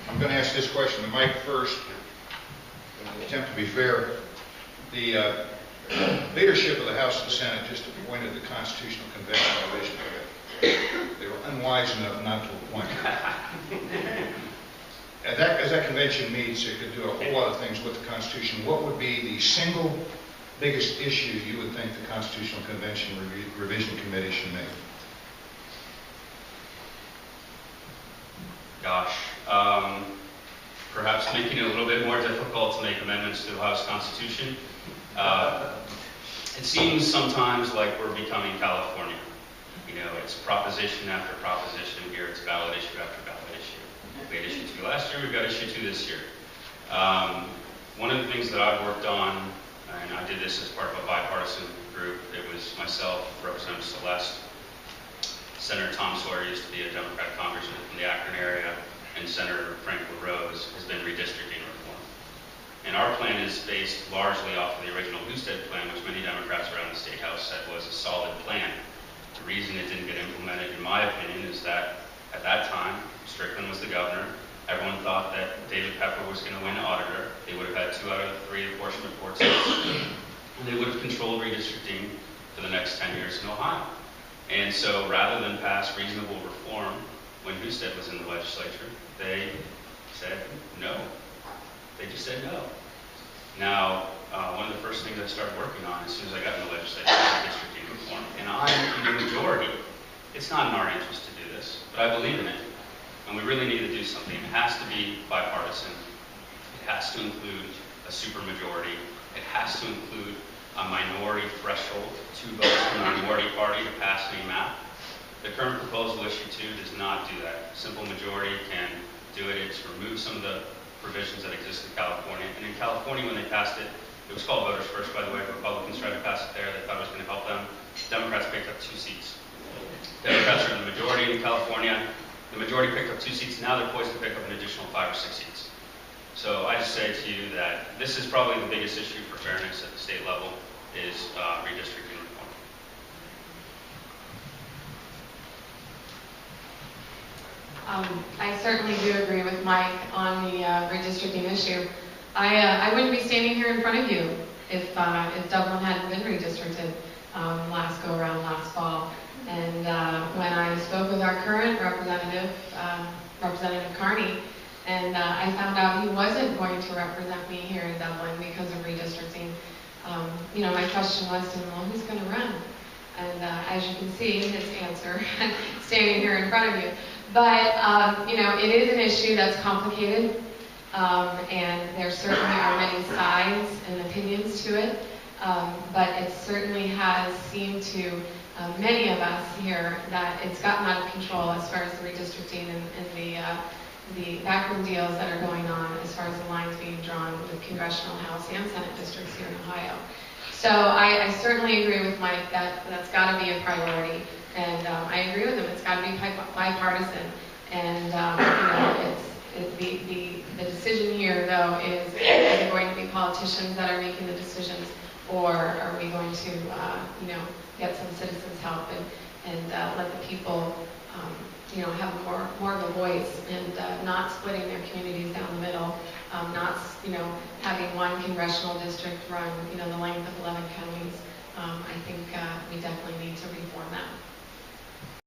I'm going to ask this question to Mike first, in an attempt to be fair. The leadership of the House and Senate just appointed the Constitutional Convention Revision Committee. They were unwise enough not to appoint it. As that convention meets, it could do a whole lot of things with the Constitution. What would be the single biggest issue you would think the Constitutional Convention Revision Committee should make? Gosh, perhaps making it a little bit more difficult to make amendments to the House Constitution. It seems sometimes like we're becoming California. You know, it's proposition after proposition here, it's ballot issue after ballot issue. We had issue 2 last year, we've got issue 2 this year. One of the things that I've worked on, and I did this as part of a bipartisan group, it was myself, Representative Celeste, Senator Tom Sawyer used to be a Democratic congressman from the Akron area, and Senator Frank LaRose has been redistricting reform. And our plan is based largely off of the original Husted plan, which many Democrats around the State House said was a solid plan. The reason it didn't get implemented, in my opinion, is that at that time, Strickland was the governor. Everyone thought that David Pepper was going to win auditor. They would have had 2 out of the 3 apportionment board seats. And they would have controlled redistricting for the next 10 years in Ohio. And so rather than pass reasonable reform when Husted was in the legislature, they said no. They just said no. Now, one of the first things I started working on as soon as I got in the legislature was redistricting reform. And I'm in the majority. It's not in our interest to do this, but I believe in it. And we really need to do something. It has to be bipartisan. It has to include a supermajority. It has to include a minority threshold, 2 votes from the minority party to pass any map. The current proposal, issue 2, does not do that. Simple majority can do it. It's removed some of the provisions that exist in California. And in California, when they passed it, it was called Voters First, by the way. Republicans tried to pass it there. They thought it was going to help them. Democrats picked up 2 seats. Democrats are in the majority in California. The majority picked up 2 seats. Now they're poised to pick up an additional 5 or 6 seats. So I just say to you that this is probably the biggest issue for fairness at the state level is redistricting reform. I certainly do agree with Mike on the redistricting issue. I wouldn't be standing here in front of you if Dublin hadn't been redistricted last go around last fall. And when I spoke with our current representative, Representative Carney, and I found out he wasn't going to represent me here in Dublin because of redistricting. You know, my question was to him, well, who's going to run? And as you can see, his answer, standing here in front of you. But, you know, it is an issue that's complicated, and there certainly are many sides and opinions to it, but it certainly has seemed to many of us here that it's gotten out of control as far as the redistricting and the backroom deals that are going on as far as the lines being drawn with congressional House and Senate districts here in Ohio. So I certainly agree with Mike that that's got to be a priority, and I agree with him. It's got to be bipartisan, and you know, the decision here though is it going to be politicians that are making the decisions, or are we going to you know, get some citizens' help and let the people you know, have more of a voice, and not splitting their communities down the middle, not, you know, having one congressional district run, you know, the length of 11 counties. I think we definitely need to reform that.